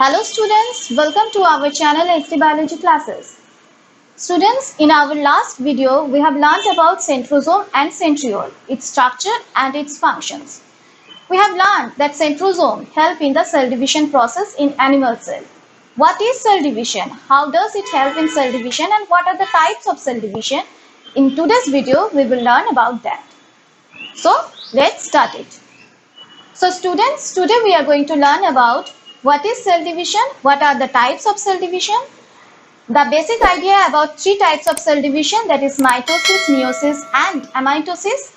Hello students, welcome to our channel HD Biology classes. Students, in our last video, we have learnt about centrosome and centriole, its structure and its functions. We have learned that centrosome help in the cell division process in animal cell. What is cell division? How does it help in cell division and what are the types of cell division? In today's video, we will learn about that. So, let's start it. So students, today we are going to learn about what is cell division, what are the types of cell division, the basic idea about three types of cell division, that is mitosis, meiosis and amitosis,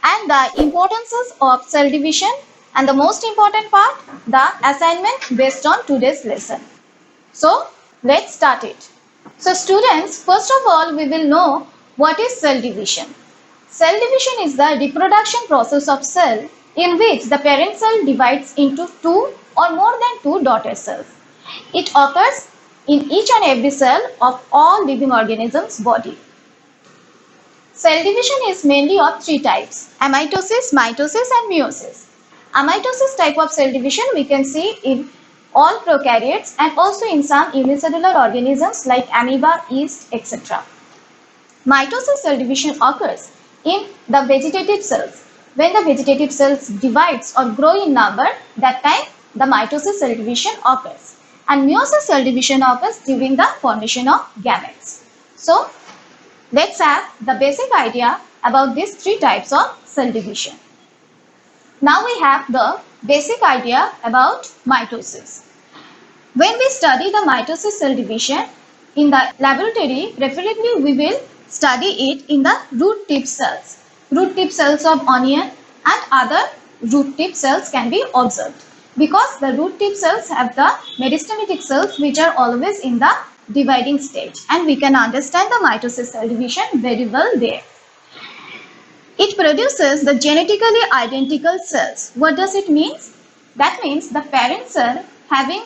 and the importances of cell division, and the most important part, the assignment based on today's lesson. So let's start it. So students, first of all we will know what is cell division. Cell division is the reproduction process of cell in which the parent cell divides into two or more than two daughter cells. It occurs in each and every cell of all living organisms' body. Cell division is mainly of three types: amitosis, mitosis and meiosis. Amitosis type of cell division we can see in all prokaryotes and also in some unicellular organisms like amoeba, yeast, etc. Mitosis cell division occurs in the vegetative cells. When the vegetative cells divides or grow in number, that time the mitosis cell division occurs. And meiosis cell division occurs during the formation of gametes. So, let's have the basic idea about these three types of cell division. Now we have the basic idea about mitosis. When we study the mitosis cell division in the laboratory, preferably we will study it in the root tip cells. Root tip cells of onion and other root tip cells can be observed because the root tip cells have the meristematic cells which are always in the dividing stage, and we can understand the mitosis cell division very well there. It produces the genetically identical cells. What does it mean? That means the parent cell having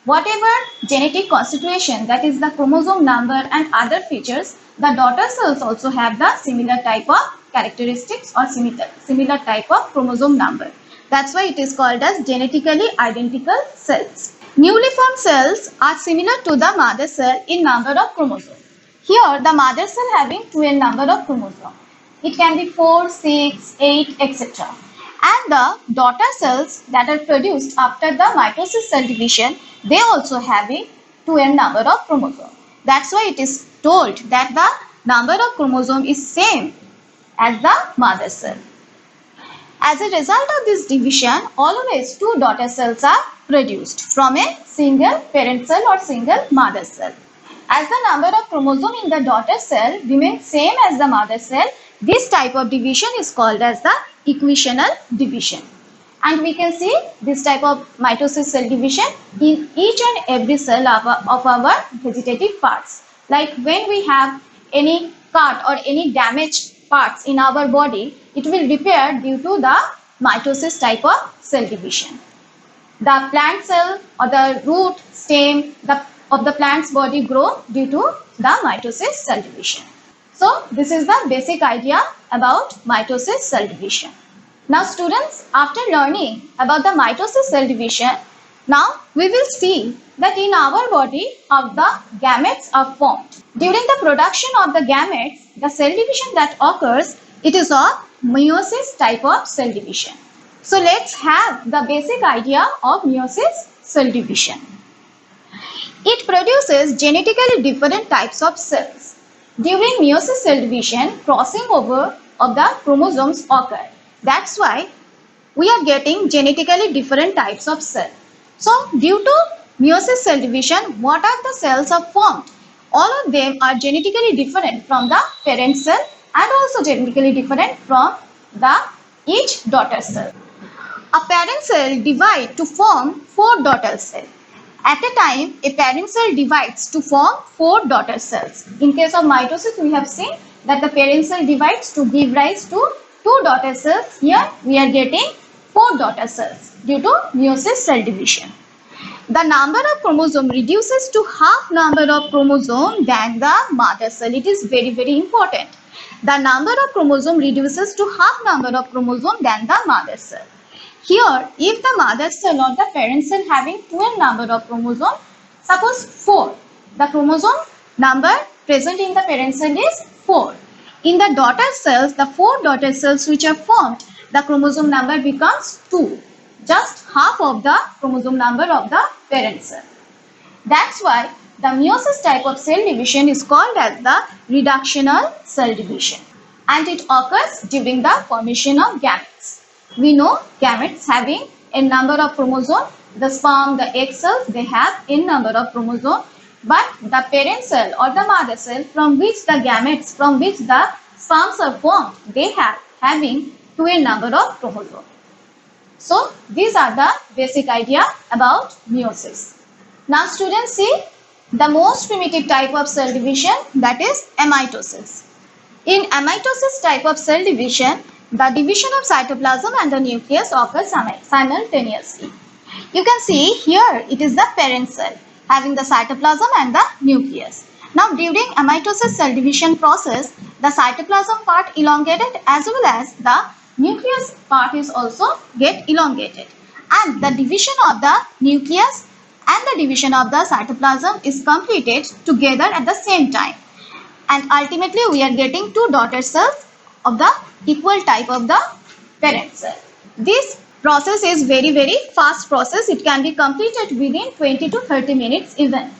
whatever genetic constitution, that is the chromosome number and other features, the daughter cells also have the similar type of characteristics or similar type of chromosome number. That's why it is called as genetically identical cells. Newly formed cells are similar to the mother cell in number of chromosomes. Here the mother cell having 2n number of chromosomes. It can be 4, 6, 8, etc. And the daughter cells that are produced after the mitosis cell division, they also have a 2n number of chromosomes. That's why it is told that the number of chromosome is same as the mother cell. As a result of this division, always two daughter cells are produced from a single parent cell or single mother cell. As the number of chromosome in the daughter cell remains same as the mother cell, this type of division is called as the equational division. And we can see this type of mitosis cell division in each and every cell of our vegetative parts. Like when we have any cut or any damaged parts in our body, it will repair due to the mitosis type of cell division. The plant cell or the root, stem of the plant's body grow due to the mitosis cell division. So this is the basic idea about mitosis cell division. Now students, after learning about the mitosis cell division, now we will see that in our body how the gametes are formed. During the production of the gametes, the cell division that occurs, it is of meiosis type of cell division. So let's have the basic idea of meiosis cell division. It produces genetically different types of cells. During meiosis cell division, crossing over of the chromosomes occur. That's why we are getting genetically different types of cells. So due to meiosis cell division, what are the cells are formed? All of them are genetically different from the parent cell and also genetically different from the each daughter cell. A parent cell divides to form 4 daughter cells. At a time, a parent cell divides to form 4 daughter cells. In case of mitosis, we have seen that the parent cell divides to give rise to 2 daughter cells. Here we are getting 4 daughter cells due to meiosis cell division. The number of chromosome reduces to half number of chromosome than the mother cell. It is very important. The number of chromosome reduces to half number of chromosome than the mother cell. Here, if the mother cell or the parent cell having 12 number of chromosome, suppose 4, the chromosome number present in the parent cell is 4. In the daughter cells, the 4 daughter cells which are formed, the chromosome number becomes 2, just half of the chromosome number of the parent cell. That's why the meiosis type of cell division is called as the reductional cell division, and it occurs during the formation of gametes. We know gametes having n number of chromosomes, the sperm, the egg cells, they have n number of chromosomes, but the parent cell or the mother cell from which the gametes, from which the sperms are formed, they have having 12 number of chromosomes. So these are the basic idea about meiosis. Now students, see the most primitive type of cell division, that is amitosis. In amitosis type of cell division, the division of cytoplasm and the nucleus occurs simultaneously. You can see here it is the parent cell having the cytoplasm and the nucleus. Now during amitosis cell division process, the cytoplasm part elongated as well as the nucleus part is also get elongated, and the division of the nucleus and the division of the cytoplasm is completed together at the same time, and ultimately we are getting 2 daughter cells of the equal type of the parent cell. This process is very fast process. It can be completed within 20 to 30 minutes even.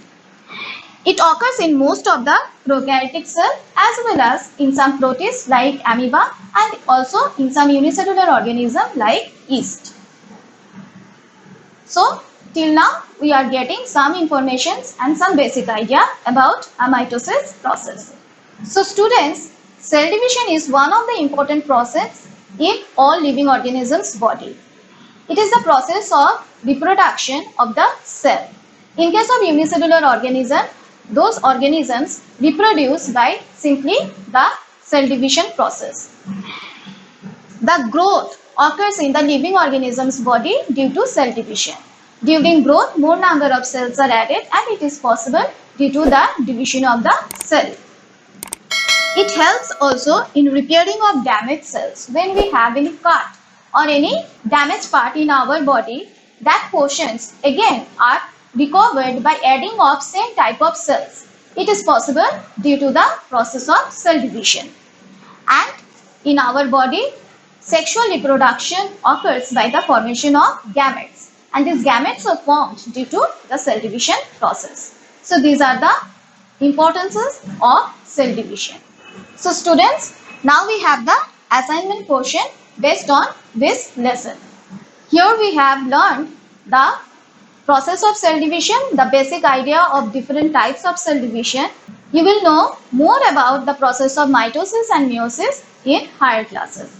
It occurs in most of the prokaryotic cells as well as in some protists like amoeba, and also in some unicellular organisms like yeast. So till now we are getting some information and some basic idea about amitosis process. So students, cell division is one of the important process in all living organisms body. It is the process of reproduction of the cell. In case of unicellular organism, those organisms reproduce by simply the cell division process. The growth occurs in the living organism's body due to cell division. During growth, more number of cells are added, and it is possible due to the division of the cell. It helps also in repairing of damaged cells. When we have any cut or any damaged part in our body, that portions again are recovered by adding of same type of cells. It is possible due to the process of cell division. And in our body, sexual reproduction occurs by the formation of gametes, and these gametes are formed due to the cell division process. So these are the importances of cell division. So students, now we have the assignment portion based on this lesson. Here we have learned the process of cell division, the basic idea of different types of cell division. You will know more about the process of mitosis and meiosis in higher classes.